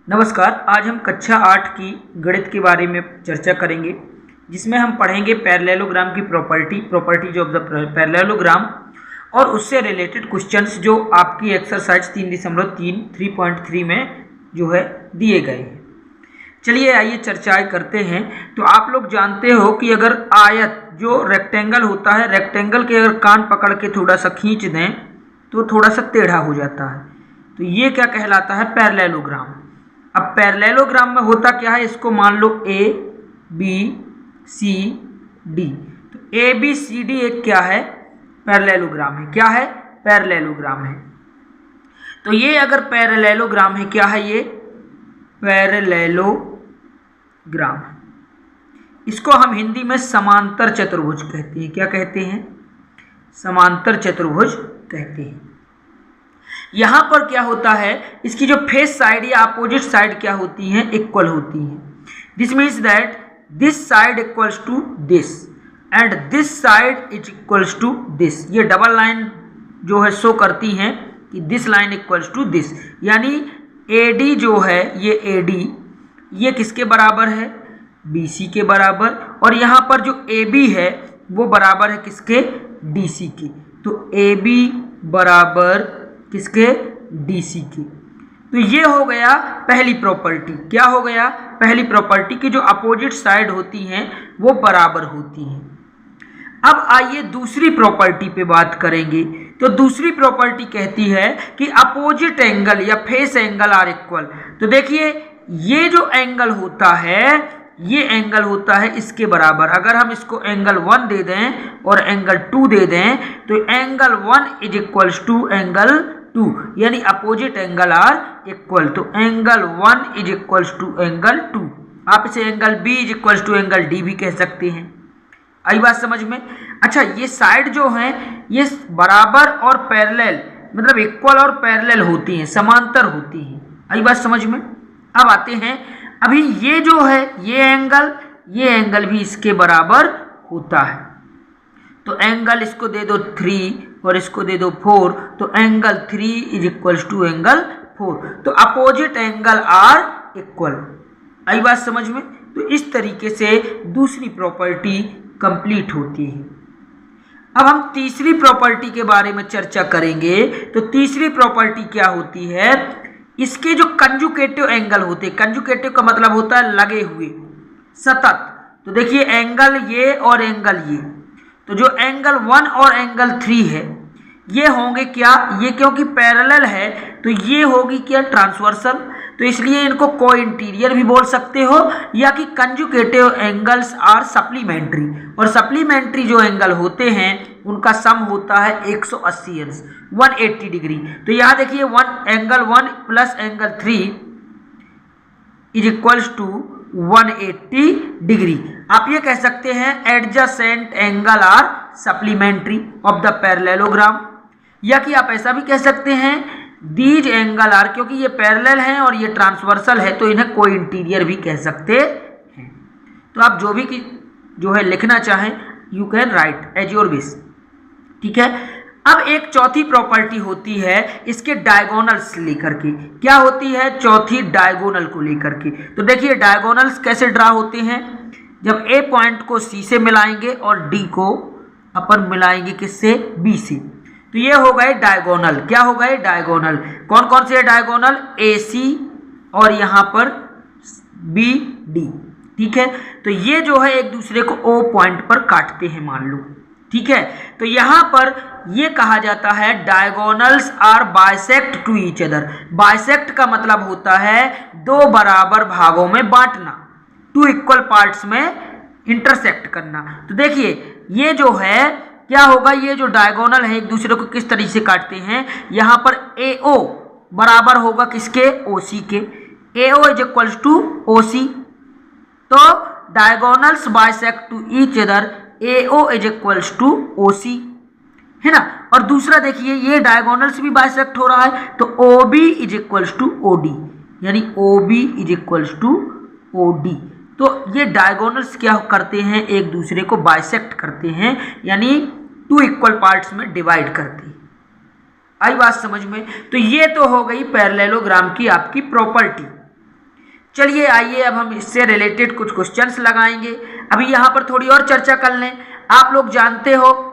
नमस्कार। आज हम कक्षा 8 की गणित के बारे में चर्चा करेंगे, जिसमें हम पढ़ेंगे पैरेललोग्राम की प्रॉपर्टीज ऑफ द पैरेललोग्राम और उससे रिलेटेड क्वेश्चंस जो आपकी एक्सरसाइज 3.3 में जो है दिए गए हैं। चलिए आइए चर्चाएं करते हैं। तो आप लोग जानते हो कि अगर आयत जो रेक्टेंगल होता है, रेक्टेंगल के अगर कान पकड़ के थोड़ा सा खींच दें तो थोड़ा सा टेढ़ा हो जाता है, तो ये क्या कहलाता है? पैरेललोग्राम। अब पैरेललोग्राम में होता क्या है, इसको मान लो ए बी सी डी। तो ए बी सी डी एक क्या है? पैरेललोग्राम है। क्या है? पैरेललोग्राम है। तो ये अगर पैरेललोग्राम है, क्या है ये? पैरेललोग्राम। इसको हम हिंदी में समांतर चतुर्भुज कहते हैं। क्या कहते हैं? समांतर चतुर्भुज कहते हैं। यहां पर क्या होता है, इसकी जो फेस साइड या अपोजिट साइड क्या होती हैं? इक्वल होती हैं। This means that this side equals to this and this side is equals to this. ये डबल लाइन जो है शो करती हैं कि this line equals to this, यानी AD जो है ये AD ये किसके बराबर है? BC के बराबर। और यहाँ पर जो AB है वो बराबर है किसके? DC के। तो AB बराबर किसके? DC के। तो ये हो गया पहली प्रॉपर्टी। क्या हो गया? पहली प्रॉपर्टी की जो अपोजिट साइड होती हैं वो बराबर होती हैं। अब आइए दूसरी प्रॉपर्टी पे बात करेंगे। तो दूसरी प्रॉपर्टी कहती है कि अपोजिट एंगल या फेस एंगल आर इक्वल। तो देखिए ये जो एंगल होता है ये एंगल होता है इसके बराबर। अगर हम इसको एंगल 1 दे दें और एंगल 2 दे दें तो angle 1 is equals to angle 2, यानी अपोजिट एंगल आर इक्वल। तो angle 1 is equals to angle 2। आप इसे angle B is equals to angle D भी कह सकते हैं। आई बात समझ में? अच्छा, ये साइड जो है ये बराबर और पैरेलल मतलब इक्वल और पैरेलल होती हैं, समांतर होती हैं। आई बात समझ में? अब आते हैं, अभी ये जो है ये एंगल भी इसके बराबर होता है। तो एंगल इसको दे दो 3 और इसको दे दो 4, तो angle 3 is equals to angle 4। तो अपोजिट एंगल आर इक्वल। आई बात समझ में? तो इस तरीके से दूसरी प्रॉपर्टी कंप्लीट होती है। अब हम तीसरी प्रॉपर्टी के बारे में चर्चा करेंगे। तो तीसरी प्रॉपर्टी क्या होती है? इसके जो कंजुगेटिव एंगल होते हैं, कंजुगेटिव का मतलब होता है लगे हुए, सतत। तो देखिए एंगल ये और एंगल ये, तो जो एंगल 1 और एंगल 3 है ये होंगे क्या? ये क्योंकि पैरेलल है तो ये होगी क्या? ट्रांसवर्सल। तो इसलिए इनको को इंटीरियर भी बोल सकते हो, या कि कंजुगेटिव एंगल्स आर सप्लीमेंट्री। और सप्लीमेंट्री जो एंगल होते हैं उनका सम होता है 180 अंश, 180 डिग्री। तो यहाँ देखिए angle 1 plus angle 3 is equals to 180 degree. आप ये कह सकते हैं adjacent angle are supplementary of the parallelogram, या कि आप ऐसा भी कह सकते हैं दीज एंगल आर, क्योंकि ये पैरेलल हैं और ये ट्रांसवर्सल है तो इन्हें को इंटीरियर भी कह सकते हैं। तो आप जो भी जो है लिखना चाहें you can write as your wish. ठीक है। अब एक चौथी प्रॉपर्टी होती है इसके डायगोनल्स लेकर के। क्या होती है? चौथी डायगोनल को लेकर के। तो देखिए डायगोनल्स कैसे ड्रा होते हैं? जब A पॉइंट को C से मिलाएंगे और D को अपन मिलाएंगे किससे? B से। तो ये हो गए डायगोनल। क्या हो गए? डायगोनल। कौन कौन से है डायगोनल? AC और यहाँ पर BD। ठीक है। तो ये जो है एक दूसरे को O पॉइंट पर काटते हैं मान लो। ठीक है। तो यहाँ पर ये कहा जाता है diagonals are bisect to each other. Bisect का मतलब होता है दो बराबर भागों में बांटना, टू इक्वल पार्ट्स में इंटरसेक्ट करना। तो देखिए ये जो है क्या होगा, ये जो डायगोनल है एक दूसरे को किस तरीके से काटते हैं? यहाँ पर AO बराबर होगा किसके? OC के। AO is equals to OC। तो diagonals bisect to each other, AO is equals to OC, है ना। और दूसरा देखिए ये डायगोनल्स भी बाइसेक्ट हो रहा है तो OB is equals to OD, यानी OB is equals to OD। तो ये डायगोनल्स क्या करते हैं? एक दूसरे को बाइसेक्ट करते हैं, यानी टू इक्वल पार्ट्स में डिवाइड करते हैं। आई बात समझ में? तो ये तो हो गई पैरेललोग्राम की आपकी प्रॉपर्टी। चलिए आइए अब हम इससे रिलेटेड कुछ क्वेश्चंस लगाएंगे। अभी यहाँ पर थोड़ी और चर्चा कर लें। आप लोग जानते हो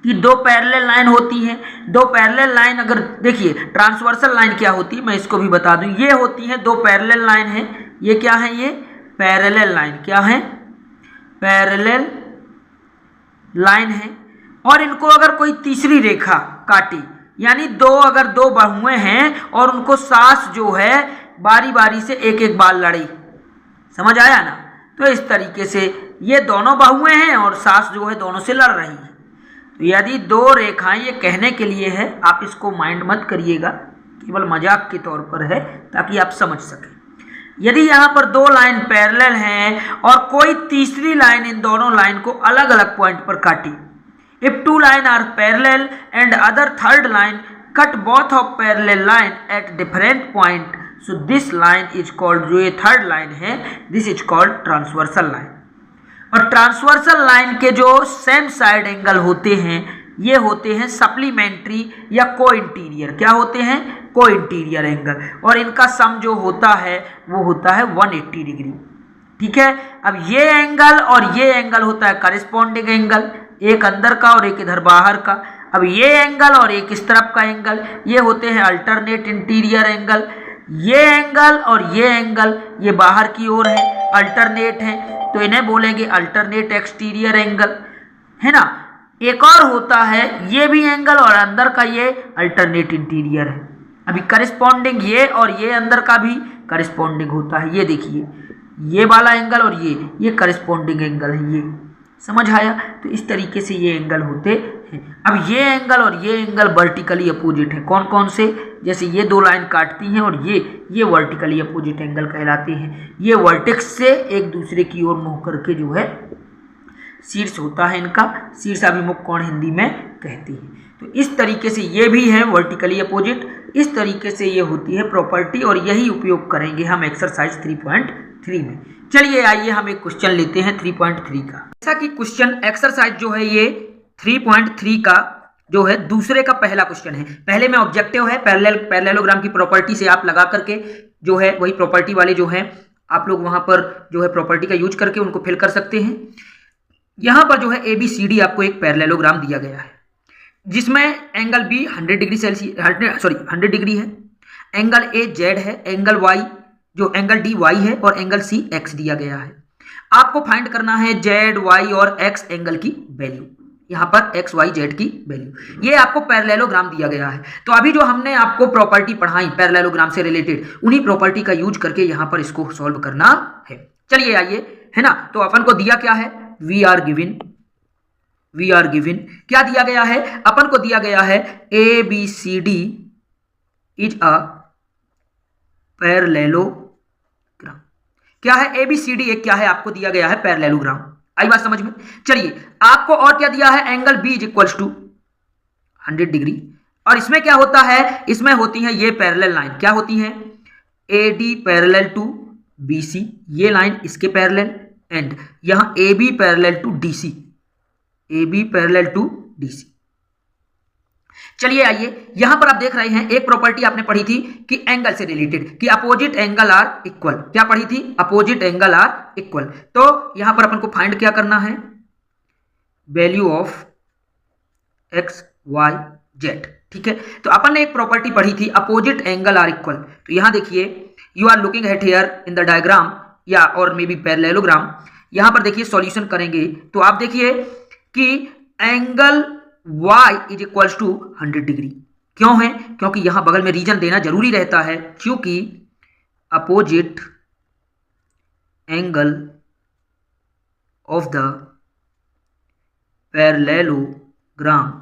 कि दो पैरेलल लाइन होती हैं। दो पैरेलल लाइन, अगर देखिए ट्रांसवर्सल लाइन क्या होती है मैं इसको भी बता दूं। ये होती हैं दो पैरेलल लाइन है। ये क्या है? ये पैरेलल लाइन। क्या है? पैरेलल लाइन है। और इनको अगर कोई तीसरी रेखा काटी, यानी अगर दो बाहुएं हैं और उनको सास जो है बारी बारी से एक एक बार लड़ी, समझ आया ना? तो इस तरीके से ये दोनों बाहुएं हैं और सास जो है दोनों से लड़ रही है। तो यदि दो रेखाएं, ये कहने के लिए है, आप इसको माइंड मत करिएगा, केवल मजाक के तौर पर है ताकि आप समझ सकें। यदि यहाँ पर दो लाइन पैरेलल हैं और कोई तीसरी लाइन इन दोनों लाइन को अलग अलग पॉइंट पर काटी, if two line are parallel and other third line cut both of parallel line at different point, so this line is called, जो ये थर्ड लाइन है, this is called transversal line. और transversal line के जो same side angle होते हैं ये होते हैं सप्लीमेंट्री या को इंटीरियर। क्या होते हैं? को इंटीरियर एंगल। और इनका सम जो होता है वो होता है 180 डिग्री। ठीक है। अब ये एंगल और ये एंगल होता है करिस्पॉन्डिंग एंगल, एक अंदर का और एक इधर बाहर का। अब ये एंगल और एक इस तरफ का एंगल, ये होते हैं अल्टरनेट इंटीरियर एंगल। ये एंगल और ये एंगल ये बाहर की ओर है, अल्टरनेट है, तो इन्हें बोलेंगे अल्टरनेट एक्सटीरियर एंगल, है ना। एक और होता है ये भी एंगल और अंदर का ये अल्टरनेट इंटीरियर है। अभी करिस्पॉन्डिंग ये और ये अंदर का भी करिस्पॉन्डिंग होता है। ये देखिए ये वाला एंगल और ये करिस्पॉन्डिंग एंगल है। ये समझ आया? तो इस तरीके से ये एंगल होते हैं। अब ये एंगल और ये एंगल वर्टिकली अपोजिट है। कौन कौन से? जैसे ये दो लाइन काटती हैं और ये वर्टिकली अपोजिट एंगल कहलाते हैं। ये वर्टेक्स से एक दूसरे की ओर मुँह करके जो है शीर्ष होता है इनका, शीर्षाभिमुख कोण हिंदी में कहते हैं। तो इस तरीके से ये भी है वर्टिकली अपोजिट। इस तरीके से ये होती है प्रॉपर्टी और यही उपयोग करेंगे हम एक्सरसाइज 3.3 में। चलिए आइए हम एक क्वेश्चन लेते हैं 3.3 का। जैसा कि क्वेश्चन एक्सरसाइज जो है ये 3.3 का जो है दूसरे का पहला क्वेश्चन है। पहले में ऑब्जेक्टिव है, पैरेललोग्राम की प्रॉपर्टी से आप लगा करके जो है वही प्रॉपर्टी वाले जो है आप लोग वहां पर जो है प्रॉपर्टी का यूज करके उनको फिल कर सकते हैं। यहाँ पर जो है ABCD आपको एक पैरेललोग्राम दिया गया है जिसमें एंगल B 100 डिग्री है, एंगल A Z है, एंगल Y जो एंगल D Y है और एंगल C X दिया गया है। आपको फाइंड करना है Z, Y और X एंगल की वैल्यू, यहाँ पर X, Y, Z की वैल्यू। ये आपको पैरेललोग्राम दिया गया है। तो अभी जो हमने आपको प्रॉपर्टी पढ़ाई पैरेललोग्राम से रिलेटेड, उन्हीं प्रॉपर्टी का यूज करके यहाँ पर इसको सॉल्व करना है। चलिए आइए, है ना। तो अपन को दिया क्या है? वी आर गिवन क्या दिया गया है? अपन को दिया गया है ABCD इज अ पैरेललोग्राम। क्या है? ABCD एक क्या है आपको दिया गया है? पैरेललोग्राम। आई बात समझ में? चलिए आपको और क्या दिया है? Angle B is equals to 100 degree. और इसमें क्या होता है? इसमें होती है ये पैरेलल लाइन, क्या होती है? AD पैरेलल टू BC, ये लाइन इसके पैरेलल, एंड यहां AB parallel to DC, AB parallel to DC। चलिए आइए, यहां पर आप देख रहे हैं एक प्रॉपर्टी आपने पढ़ी थी कि एंगल से रिलेटेड कि अपोजिट एंगल आर इक्वल। क्या पढ़ी थी? Opposite angle are equal. तो यहां पर अपन को फाइंड क्या करना है? Value of X, Y, Z। ठीक है। तो अपन ने एक प्रॉपर्टी पढ़ी थी अपोजिट एंगल आर इक्वल। तो यहां देखिए, you are looking at here in the diagram या और मे बी पैरेललोग्राम। यहां पर देखिए सॉल्यूशन करेंगे तो आप देखिए कि angle Y is equals to 100 degree. क्यों है? क्योंकि यहां बगल में रीजन देना जरूरी रहता है, क्योंकि opposite angle of the parallelogram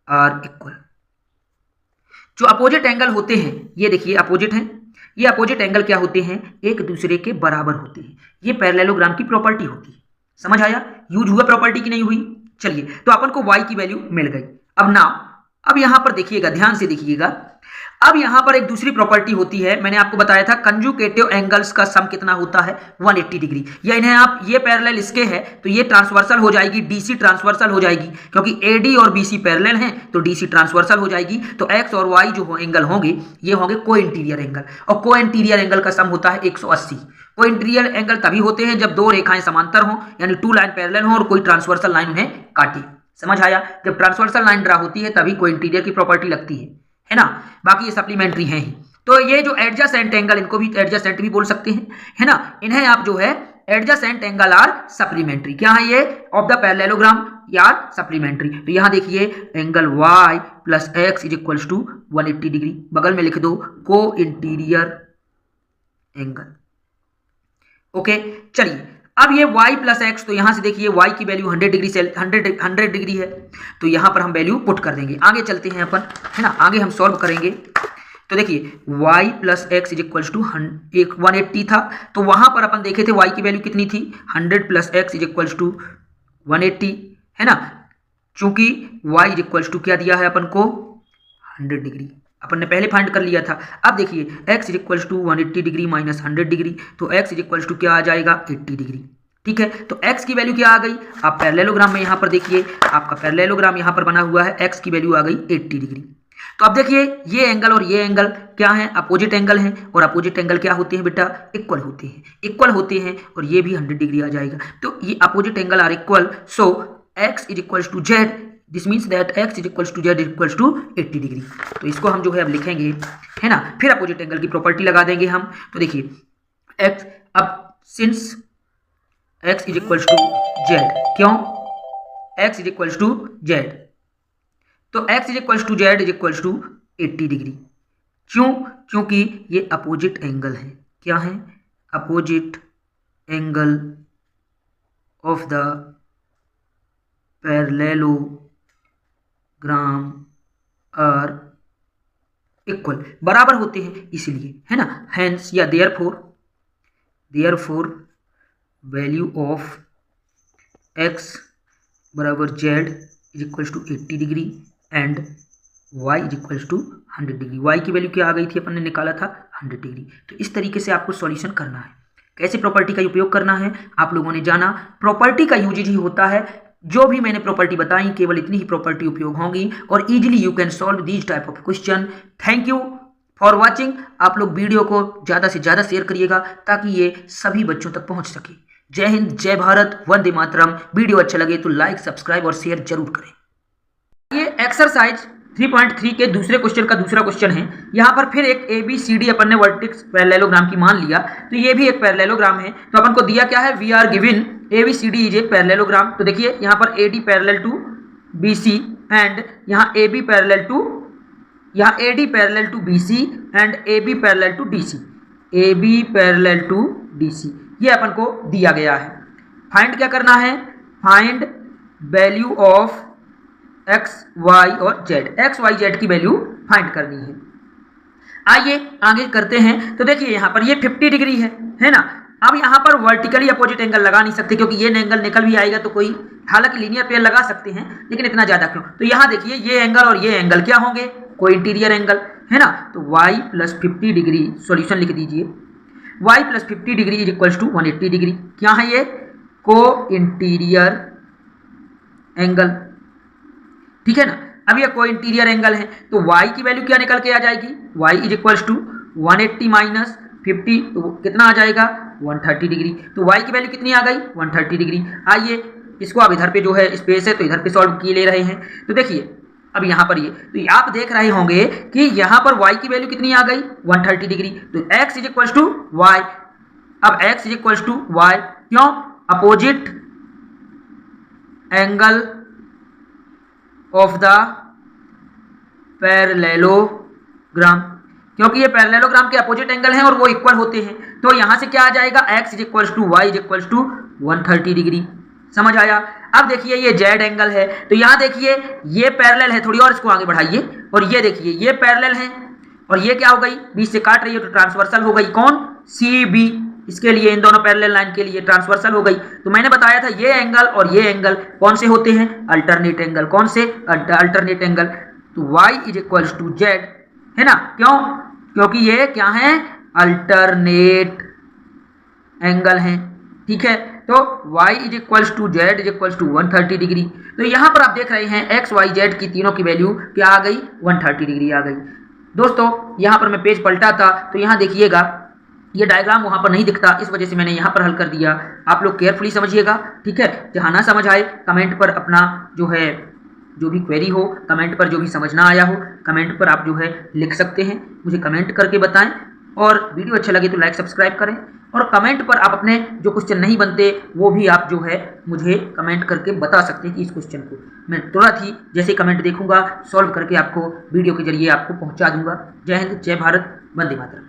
are equal. जो अपोजिट एंगल होते हैं, ये देखिए अपोजिट हैं, ये अपोजिट एंगल क्या होते हैं? एक दूसरे के बराबर होते हैं। ये पैरेललोग्राम की प्रॉपर्टी होती है। समझ आया? यूज हुआ प्रॉपर्टी की नहीं हुई? चलिए, तो अपन को Y की वैल्यू मिल गई। अब यहां पर देखिएगा, ध्यान से देखिएगा, अब यहां पर एक दूसरी प्रॉपर्टी होती है, मैंने आपको बताया था कंजुगेटिव एंगल्स का सम कितना होता है 180 डिग्री, या इन्हें आप ये पैरेलल इसके है तो ये ट्रांसवर्सल हो जाएगी, डीसी ट्रांसवर्सल हो जाएगी, क्योंकि एडी और बीसी पैरेलल हैं तो डीसी ट्रांसवर्सल हो जाएगी। तो एक्स और वाई जो एंगल होंगे ये होंगे को इंटीरियर एंगल, और को इंटीरियर एंगल का सम होता है 180। को इंटीरियर एंगल तभी होते हैं जब दो रेखाएं समांतर हों, यानी टू लाइन पैरेलल हों और कोई ट्रांसवर्सल लाइन उन्हें काटे। समझ आया? जब ट्रांसवर्सल लाइन ड्रा होती है तभी को इंटीरियर की प्रॉपर्टी लगती है ना। बाकी ये सप्लीमेंट्री हैं ही। तो ये जो एडजेसेंट एंगल, इनको भी एडजेसेंट भी बोल सकते हैं, है ना, इन्हें आप जो है एडजेसेंट एंगल आर सप्लीमेंट्री। क्या है ये? ऑफ द पैरेललोग्राम या सप्लीमेंट्री। तो यहां देखिए angle y plus x is equals to 180 degree, बगल में लिख दो को इंटीरियर एंगल। ओके, चलिए अब ये y प्लस एक्स, तो यहां से देखिए y की वैल्यू 100 डिग्री से 100 डिग्री है, तो यहां पर हम वैल्यू पुट कर देंगे। आगे चलते हैं अपन, है ना, आगे हम सॉल्व करेंगे। तो देखिए y plus x is equals to 180 था, तो वहां पर अपन देखे थे y की वैल्यू कितनी थी 100 plus x is equals to 180, है ना। चूंकि y इज इक्वल्स टू क्या दिया है अपन को 100 डिग्री, अपन ने पहले फाइंड कर लिया था। अब देखिए x is equals to 180 degree minus 100 degree, तो x इज इक्वल्स टू क्या आ जाएगा 80 डिग्री। ठीक है, तो x की वैल्यू क्या आ गई? आप पैरेललोग्राम में यहाँ पर देखिए, आपका पैरेललोग्राम यहाँ पर बना हुआ है, x की वैल्यू आ गई 80 डिग्री। तो अब देखिए ये एंगल और ये एंगल क्या है? अपोजिट एंगल है, और अपोजिट एंगल क्या होते हैं बेटा? इक्वल होते हैं, इक्वल होते हैं, और ये भी 100 डिग्री आ जाएगा। तो ये opposite angle are equal, so x is equals to z, this means that x is equals to z equals to 80 degree. तो इसको हम जो है अब लिखेंगे, है ना, फिर अपोजिट एंगल की प्रॉपर्टी लगा देंगे हम। तो देखिए x, अब since x is equals to z, क्यों? x is equals to z, तो x is equals to z is equals to 80 degree. क्यों? क्योंकि ये अपोजिट एंगल है। क्या है? Opposite angle of the parallelogram are equal, बराबर होते हैं इसलिए, है ना। हेंस या देयरफॉर वैल्यू ऑफ x बराबर z is equals to 80 degree and y is equals to 100 degree. y की वैल्यू क्या आ गई थी? अपन ने निकाला था 100 डिग्री। तो इस तरीके से आपको सॉल्यूशन करना है। कैसे प्रॉपर्टी का उपयोग करना है आप लोगों ने जाना। प्रॉपर्टी का यूज ही होता है, जो भी मैंने प्रॉपर्टी बताई केवल इतनी ही प्रॉपर्टी उपयोग होंगी, और easily you can solve these type of question. Thank you for watching. आप लोग वीडियो को ज़्यादा से ज़्यादा शेयर करिएगा ताकि ये सभी बच्चों तक पहुंच सके। जय हिंद, जय भारत, वंदे मातरम। वीडियो अच्छा लगे तो लाइक, सब्सक्राइब और शेयर जरूर करें। ये एक्सरसाइज 3.3 के दूसरे क्वेश्चन का दूसरा क्वेश्चन है। यहाँ पर फिर एक ABCD अपन ने वर्टिक्स पैरेललोग्राम की मान लिया, तो ये भी एक पैरेललोग्राम है। तो अपन को दिया क्या है? We are given ABCD is a parallelogram. तो देखिए यहाँ पर AD parallel to BC and यहाँ AB पैरेलल टू, यहाँ AD parallel to BC and AB parallel to DC, AB parallel to DC, ये अपन को दिया गया है। फाइंड क्या करना है? Find value of x, y और z, x, y, z की वैल्यू फाइंड करनी है। आइए आगे करते हैं। तो देखिए यहाँ पर ये 50 डिग्री है ना। अब यहाँ पर वर्टिकली अपोजिट एंगल लगा नहीं सकते क्योंकि ये एंगल निकल भी आएगा तो कोई, हालांकि लीनियर पेयर लगा सकते हैं लेकिन इतना ज्यादा क्यों। तो यहाँ देखिए ये एंगल और ये एंगल क्या होंगे? को इंटीरियर एंगल, है ना। तो y प्लस 50 डिग्री, सॉल्यूशन लिख दीजिए, y plus 50 degree is equals to 180 degree. क्या है ये? को इंटीरियर एंगल, ठीक है ना। अब ये को इंटीरियर एंगल है तो y की वैल्यू क्या निकल के आ जाएगी? y is equals to 180 minus 50, तो कितना आ जाएगा? 130 डिग्री। तो y की वैल्यू कितनी आ गई? 130 डिग्री। आइए इसको अब इधर पे जो है स्पेस है तो इधर पे सॉल्व किए ले रहे हैं। तो देखिए अब यहाँ पर ये, तो आप देख रहे होंगे कि यहाँ पर y की वैल्यू कितनी आ गई? 130 डिग्री। तो x is equals to y। अब x is equals to y, क्यों? Opposite angle of the parallelogram, क्योंकि ये पैरेललोग्राम के अपोजिट एंगल हैं और वो इक्वल होते हैं। तो यहां से क्या आ जाएगा? x is equals to y is equals to 130 degree. समझ आया? अब देखिए ये z एंगल है, तो यहाँ देखिए ये पैरेलल है, थोड़ी और इसको आगे बढ़ाइए, और ये देखिए ये पैरेलल है और ये क्या हो गई? बीच से काट रही है तो ट्रांसवर्सल हो गई। कौन? CB, इसके लिए इन दोनों पैरेलल लाइन के लिए ट्रांसवर्सल हो गई। तो मैंने बताया था ये एंगल और ये एंगल कौन से होते हैं? Alternate angle. कौन से? Alternate angle. तो y is equals to z है ना। क्यों? क्योंकि ये क्या है, अल्टरनेट एंगल है। ठीक है, तो y is equals to z is equals to 130 degree. तो यहाँ पर आप देख रहे हैं एक्स वाई जेड की तीनों की वैल्यू क्या आ गई, 130 डिग्री आ गई। दोस्तों यहाँ पर मैं पेज पलटा था तो यहाँ देखिएगा ये डायग्राम वहाँ पर नहीं दिखता, इस वजह से मैंने यहाँ पर हल कर दिया। आप लोग केयरफुली समझिएगा, ठीक है। जहाँ ना समझ आए कमेंट पर अपना जो है जो भी क्वेरी हो, कमेंट पर जो भी समझ ना आया हो कमेंट पर आप जो है लिख सकते हैं, मुझे कमेंट करके बताएं। और वीडियो अच्छा लगे तो लाइक सब्सक्राइब करें, और कमेंट पर आप अपने जो क्वेश्चन नहीं बनते वो भी आप जो है मुझे कमेंट करके बता सकते हैं कि इस क्वेश्चन को मैं तुरंत ही जैसे कमेंट देखूंगा सॉल्व करके आपको वीडियो के जरिए आपको पहुंचा दूंगा। जय हिंद, जय भारत, वंदे मातरम।